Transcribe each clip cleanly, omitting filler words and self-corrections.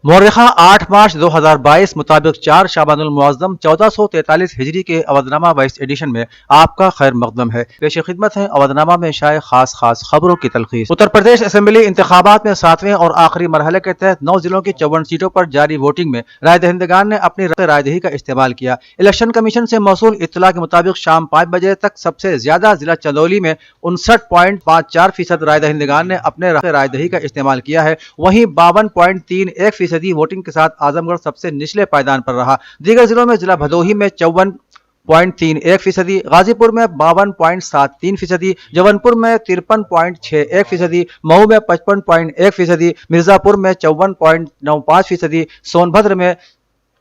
مورخہ 8 مارچ 2022 مطابق 4 شعبان المعظم 1443 ہجری کے اودھنامہ 22 ایڈیشن میں آپ کا خیر مقدم ہے۔ پیش خدمت ہے اودھنامہ میں شائع خاص خبروں کی تلخیص۔ اتر پردیش اسمبلی انتخابات میں 7ویں اور آخری مرحلے کے تحت 9 ضلعوں کی 54 سیٹوں پر جاری ووٹنگ میں رائے دہندگان نے اپنی رائے دہی کا استعمال کیا۔ الیکشن کمیشن سے موصول اطلاع کے مطابق شام 5 بجے تک سب سے زیادہ ضلع چندولی میں 59.54% رائے دہندگان نے اپنے رائے دہی کا استعمال کیا ہے، وہیں 52.31% ووٹنگ کے ساتھ اعظم گڑھ سب سے نچلے پائیدان پر رہا۔ دیگر ضلعوں میں ضلع بھدوہی میں 54.31%، غازی پور میں 52.73%، جونپور میں 53.61%، مئو میں 55.1%، مرزا پور میں 54.95%، سون بھدر میں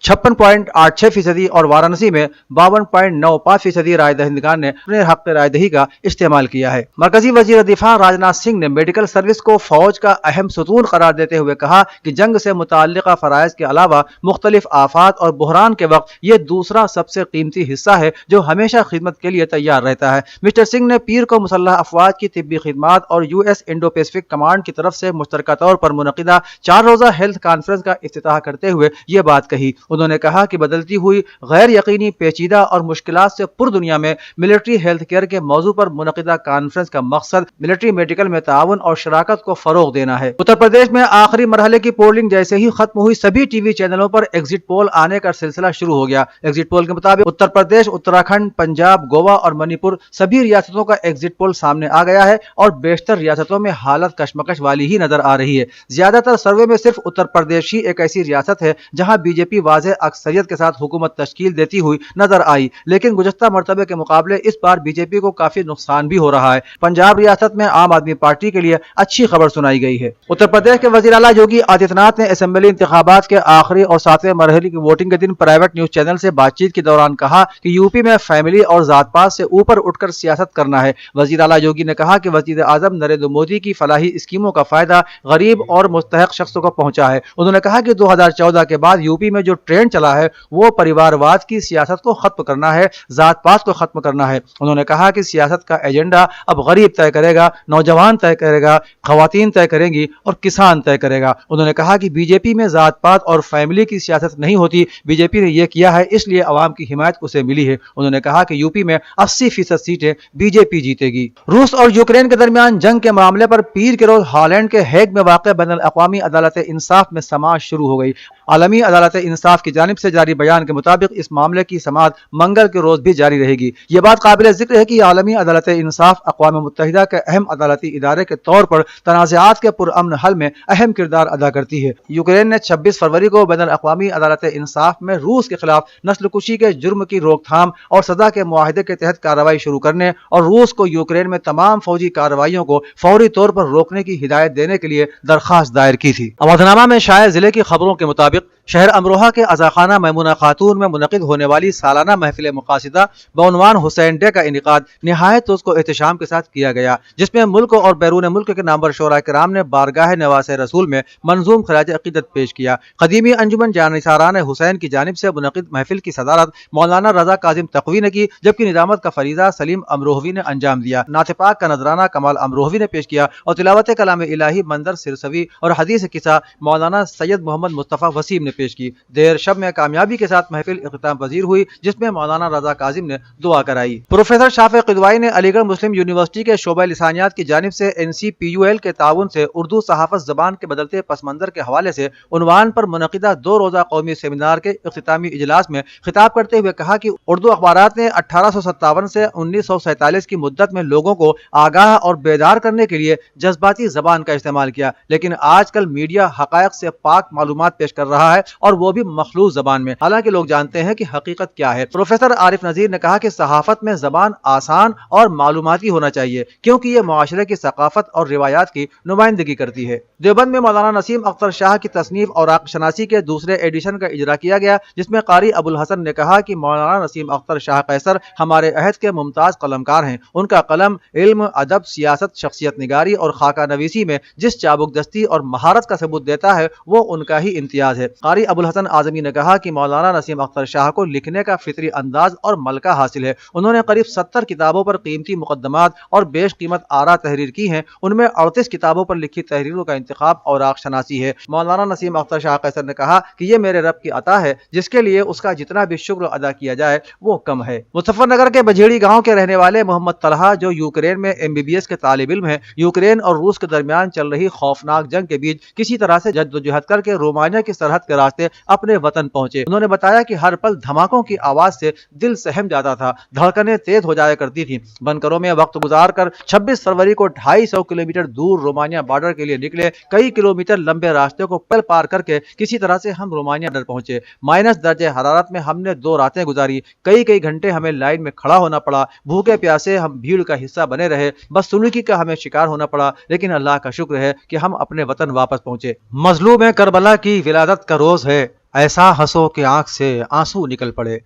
56.86% اور وارانسی میں 52.95% رائے دہندگان نے اپنے حق رائے دہی کا استعمال کیا ہے۔ مرکزی وزیر دفاع راجناتھ سنگھ نے میڈیکل سروس کو فوج کا اہم ستون قرار دیتے ہوئے کہا کہ جنگ سے متعلقہ فرائض کے علاوہ مختلف آفات اور بحران کے وقت یہ دوسرا سب سے قیمتی حصہ ہے جو ہمیشہ خدمت کے لیے تیار رہتا ہے۔ مسٹر سنگھ نے پیر کو مسلح افواج کی طبی خدمات اور US انڈو پیسفک کمانڈ کی طرف سے مشترکہ طور پر منعقدہ 4 روزہ ہیلتھ کانفرنس کا افتتاح کرتے ہوئے یہ بات کہی۔ انہوں نے کہا کہ بدلتی ہوئی غیر یقینی پیچیدہ اور مشکلات سے پر دنیا میں ملٹری ہیلتھ کیئر کے موضوع پر منعقدہ کانفرنس کا مقصد ملٹری میڈیکل میں تعاون اور شراکت کو فروغ دینا ہے۔ اتر پردیش میں آخری مرحلے کی پولنگ جیسے ہی ختم ہوئی، سبھی ٹی وی چینلوں پر ایگزٹ پول آنے کا سلسلہ شروع ہو گیا۔ ایگزٹ پول کے مطابق اتر پردیش، اتراکھنڈ، پنجاب، گوا اور منی پور سبھی ریاستوں کا ایگزٹ پول سامنے آ گیا ہے اور بیشتر ریاستوں میں حالت کشمکش والی ہی نظر آ رہی ہے۔ زیادہ تر سروے میں صرف اتر پردیش ہی ایک ایسی ریاست ہے جہاں بی جے پی واضح اکثریت کے ساتھ حکومت تشکیل دیتی ہوئی نظر آئی، لیکن گزشتہ مرتبہ کے مقابلے اس بار بی جے پی کو کافی نقصان بھی ہو رہا ہے۔ پنجاب ریاست میں عام آدمی پارٹی کے لیے اچھی خبر سنائی گئی ہے۔ اتر پردیش کے وزیر اعلیٰ یوگی آدتیہ ناتھ نے اسمبلی انتخابات کے آخری اور 7ویں مرحلے کی ووٹنگ کے دن پرائیویٹ نیوز چینل سے بات چیت کے دوران کہا کہ یوپی میں فیملی اور ذات پات سے اوپر اٹھ کر سیاست کرنا ہے۔ وزیر اعلیٰ یوگی نے کہا کہ وزیر اعظم نریندر مودی کی فلاحی اسکیموں کا فائدہ غریب اور مستحق شخصوں کو پہنچا ہے۔ انہوں نے کہا کہ 2014 کے بعد یوپی میں جو ٹرینڈ چلا ہے وہ پریوار واد کی سیاست کو ختم کرنا ہے، ذات پات کو ختم کرنا ہے۔ انہوں نے کہا کہ سیاست کا ایجنڈا اب غریب طے کرے گا، نوجوان طے کرے گا، خواتین طے کریں گی اور کسان طے کرے گا۔ انہوں نے کہا کہ بی جے پی میں ذات پات اور فیملی کی سیاست نہیں ہوتی، بی جے پی نے یہ کیا ہے اس لیے عوام کی حمایت اسے ملی ہے۔ انہوں نے کہا کہ یوپی میں 80% سیٹیں بی جے پی جیتے گی۔ روس اور یوکرین کے درمیان جنگ کے معاملے پر پیر کے روز ہالینڈ کے ہیگ میں واقع بین الاقوامی عدالت انصاف میں سماعت شروع ہو گئی۔ عالمی عدالت انصاف کی جانب سے جاری بیان کے مطابق اس معاملے کی سماعت منگل کے روز بھی جاری رہے گی۔ یہ بات قابل ذکر ہے کہ عالمی عدالت انصاف اقوام متحدہ کے اہم عدالتی ادارے کے طور پر تنازعات کے پرامن حل میں اہم کردار ادا کرتی ہے۔ یوکرین نے 26 فروری کو بین الاقوامی عدالت انصاف میں روس کے خلاف نسل کشی کے جرم کی روک تھام اور سزا کے معاہدے کے تحت کارروائی شروع کرنے اور روس کو یوکرین میں تمام فوجی کارروائیوں کو فوری طور پر روکنے کی ہدایت دینے کے لیے درخواست دائر کی تھی۔ اودھنامہ میں شائع ضلع کی خبروں کے مطابق شہر امروہہ کے عزاخانہ میمونہ خاتون میں منعقد ہونے والی سالانہ محفل مقاصدہ بعنوان حسین ڈے کا انعقاد نہایت تزک و احتشام کے ساتھ کیا گیا، جس میں ملک اور بیرون ملک کے نامور شعراء کرام نے بارگاہ نواس رسول میں منظوم خراج عقیدت پیش کیا۔ قدیمی انجمن جانثاران حسین کی جانب سے منعقد محفل کی صدارت مولانا رضا کاظم تقوی نے کی، جبکہ ندامت کا فریضہ سلیم امروہوی نے انجام دیا۔ نعت پاک کا نذرانہ کمال امروہوی نے پیش کیا اور تلاوت کلام الہی منظر سرسوی اور حدیث قصہ مولانا سید محمد مصطفیٰ وسیم نے پیش کی۔ دیر شب میں کامیابی کے ساتھ محفل اختتام پذیر ہوئی، جس میں مولانا رضا کاظم نے دعا کرائی۔ پروفیسر شافع قدوائی نے علی گڑھ مسلم یونیورسٹی کے شعبہ لسانیات کی جانب سے NCPUL کے تعاون سے اردو صحافت زبان کے بدلتے پس منظر کے حوالے سے عنوان پر منعقدہ 2 روزہ قومی سیمینار کے اختتامی اجلاس میں خطاب کرتے ہوئے کہا کہ اردو اخبارات نے 1857 سے 1947 کی مدت میں لوگوں کو آگاہ اور بیدار کرنے کے لیے جذباتی زبان کا استعمال کیا، لیکن آج کل میڈیا حقائق سے پاک معلومات پیش کر رہا ہے اور وہ بھی مخلوط زبان میں، حالانکہ لوگ جانتے ہیں کہ حقیقت کیا ہے۔ پروفیسر عارف نذیر نے کہا کہ صحافت میں زبان آسان اور معلوماتی ہونا چاہیے، کیونکہ یہ معاشرے کی ثقافت اور روایات کی نمائندگی کرتی ہے۔ دیوبند میں مولانا نسیم اختر شاہ کی تصنیف اوراق شناسی کے دوسرے ایڈیشن کا اجرا کیا گیا، جس میں قاری ابو الحسن نے کہا کہ مولانا نسیم اختر شاہ قیصر ہمارے عہد کے ممتاز قلمکار ہیں۔ ان کا قلم علم، ادب، سیاست، شخصیت نگاری اور خاکہ نویسی میں جس چابک دستی اور مہارت کا ثبوت دیتا ہے وہ ان کا ہی امتیاز ہے۔ قاری قاری ابوالحسن اعظمی نے کہا کہ مولانا نسیم اختر شاہ کو لکھنے کا فطری انداز اور ملکہ حاصل ہے. انہوں نے قریب 70 کتابوں پر قیمتی مقدمات اور بیش قیمت آراء تحریر کی ہیں. ان میں 38 کتابوں پر لکھی تحریروں کا انتخاب اوراق شناسی ہے. مولانا نسیم اختر شاہ قیصر نے کہا کہ یہ میرے رب کی عطا ہے جس کے لیے اس کا جتنا بھی شکر ادا کیا جائے وہ کم ہے. مظفر نگر کے بجھیڑی گاؤں کے رہنے والے محمد طلحہ جو یوکرین میں MBBS کے طالب علم ہیں، یوکرین اور روس کے درمیان چل رہی خوفناک جنگ کے بیچ کسی طرح سے جدوجہد کر کے رومانیہ کی سرحد کے راستے اپنے وطن پہنچے. انہوں نے بتایا کہ ہر پل دھماکوں کی آواز سے دل سہم جاتا تھا، دھڑکنیں تیز ہو جایا کرتی تھیں. بنکروں میں وقت گزار کر 26 فروری کو 250 کلومیٹر دور رومانیہ بارڈر کے لیے نکلے. کئی کلومیٹر لمبے راستے کو پل پار کر کے کسی طرح سے ہم رومانیہ بارڈر پہنچے. مائنس درجے حرارت میں ہم نے 2 راتیں گزاری. کئی گھنٹے ہمیں لائن میں کھڑا ہونا پڑا. بھوکے پیاسے ہم بھیڑ کا حصہ بنے رہے. بدسلوکی کا ہمیں شکار ہونا پڑا، لیکن اللہ کا شکر ہے کہ ہم اپنے وطن واپس پہنچے. مظلوم کربلا کی ولادت کا روز ہے، ایسا ہنسو کہ آنکھ سے آنسو نکل پڑے.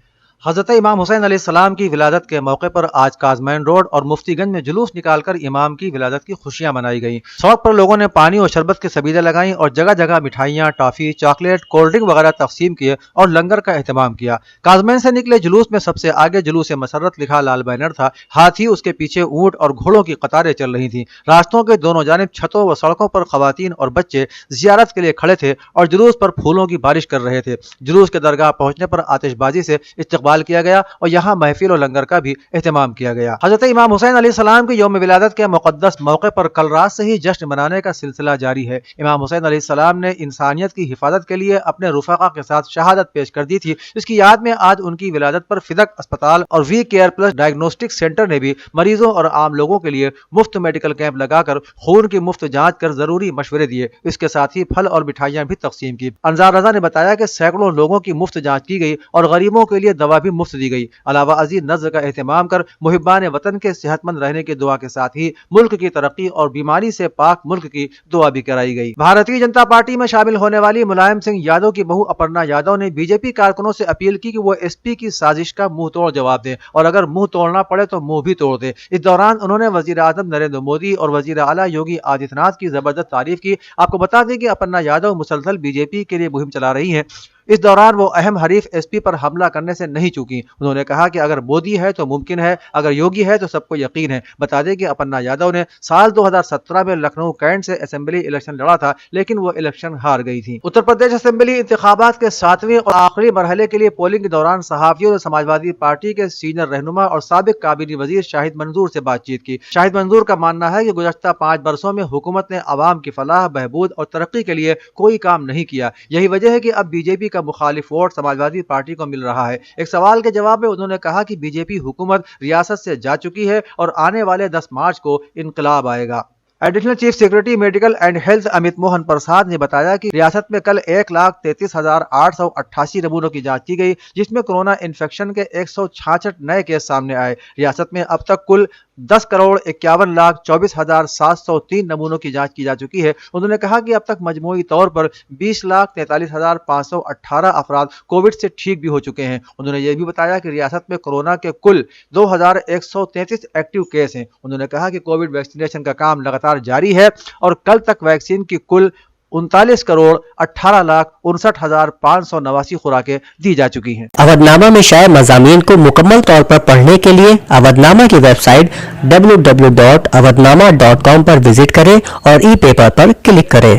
حضرت امام حسین علیہ السلام کی ولادت کے موقع پر آج کازمین روڈ اور مفتی گنج میں جلوس نکال کر امام کی ولادت کی خوشیاں منائی گئیں. سڑک پر لوگوں نے پانی اور شربت کے سبیلیں لگائیں اور جگہ جگہ مٹھائیاں، ٹافی، چاکلیٹ، کولڈ ڈرنک وغیرہ تقسیم کیے اور لنگر کا اہتمام کیا. کازمین سے نکلے جلوس میں سب سے آگے جلوس مسرت لکھا لال بینر تھا. ہاتھی، اس کے پیچھے اونٹ اور گھوڑوں کی قطاریں چل رہی تھیں. راستوں کے دونوں جانب چھتوں و سڑکوں پر خواتین اور بچے زیارت کے لیے کھڑے تھے اور جلوس پر پھولوں کی بارش کر رہے تھے. جلوس کے درگاہ پہنچنے پر آتش بازی سے استقبال کیا گیا اور یہاں محفل و لنگر کا بھی اہتمام کیا گیا. حضرت امام حسین علیہ السلام کے یوم ولادت کے مقدس موقع پر کل رات سے ہی جشن منانے کا سلسلہ جاری ہے. امام حسین علیہ السلام نے انسانیت کی حفاظت کے لیے اپنے رفقا کے ساتھ شہادت پیش کر دی تھی. اس کی یاد میں آج ان کی ولادت پر فدق اسپتال اور We Care Plus Diagnostic Centre نے بھی مریضوں اور عام لوگوں کے لیے مفت میڈیکل کیمپ لگا کر خون کی مفت جانچ کر ضروری مشورے دیے. اس کے ساتھ ہی پھل اور مٹھائیاں بھی تقسیم کی. انصار رضا نے بتایا کہ سینکڑوں لوگوں کی مفت جانچ کی گئی اور غریبوں کے لیے دوا بھی مفت دی گئی. علاوہ ازیں نظر کا اہتمام کر محبان وطن کے صحت مند رہنے کی دعا کے ساتھ ہی ملک کی ترقی اور بیماری سے پاک ملک کی دعا بھی کرائی گئی. بھارتیہ جنتا پارٹی میں شامل ہونے والی ملائم سنگھ یادو کی بہو اپرنا یادو نے BJP کارکنوں سے اپیل کی کہ وہ SP کی سازش کا منہ توڑ جواب دیں اور اگر منہ توڑنا پڑے تو منہ بھی توڑ دیں. اس دوران انہوں نے وزیر اعظم نریندر مودی اور وزیر اعلیٰ یوگی آدتیہ ناتھ کی زبردست تعریف کی. آپ کو بتا دیں کہ اپرنا یادو مسلسل BJP کے لیے مہم چلا رہی ہیں. اس دوران وہ اہم حریف SP پر حملہ کرنے سے نہیں چوکی. انہوں نے کہا کہ اگر مودی ہے تو ممکن ہے، اگر یوگی ہے تو سب کو یقین ہے. بتا دیں کہ اپرنا یادو نے سال 2017 میں لکھنؤ کینٹ سے اسمبلی الیکشن لڑا تھا، لیکن وہ الیکشن ہار گئی تھی. اتر پردیش اسمبلی انتخابات کے 7ویں اور آخری مرحلے کے لیے پولنگ کے دوران صحافیوں نے سماجوادی پارٹی کے سینئر رہنما اور سابق کابینی وزیر شاہد منظور سے بات چیت کی. شاہد منظور کا ماننا ہے کہ گزشتہ 5 برسوں میں حکومت نے عوام کی فلاح، بہبود اور ترقی کے لیے کوئی کام نہیں کیا. یہی وجہ ہے کہ اب BJP کا مخالف ووٹ سماجوادی پارٹی کو مل رہا ہے. ایک سوال کے جواب میں انہوں نے کہا کہ BJP حکومت ریاست سے جا چکی ہے اور آنے والے 10 مارچ کو انقلاب آئے گا. Additional chief secretary medical and health Amit Mohan Prasad نے بتایا کہ ریاست میں کل 1,33,888 نمونوں کی جانچ کی گئی، جس میں کورونا انفیکشن کے 166 نئے کیس سامنے آئے. ریاست میں اب تک کل 10,51,24,703 نمونوں کی جانچ کی جا چکی ہے. انہوں نے کہا کہ اب تک مجموعی طور پر 20,43,518 افراد کووڈ سے ٹھیک بھی ہو چکے ہیں. انہوں نے یہ بھی بتایا کہ ریاست میں کورونا کے کل 2,133 ایکٹیو کیس ہیں. انہوں نے کہا کہ کووڈ ویکسینیشن کا کام لگاتار جاری ہے اور کل تک ویکسین کی کل 39,18,59,589 خوراکیں دی جا چکی ہیں. اودھ-نامہ میں شائع مضامین کو مکمل طور پر پڑھنے کے لیے اودھ-نامہ کی ویب سائٹ www.avodhnama.com پر وزٹ کریں اور ای پیپر پر کلک کریں.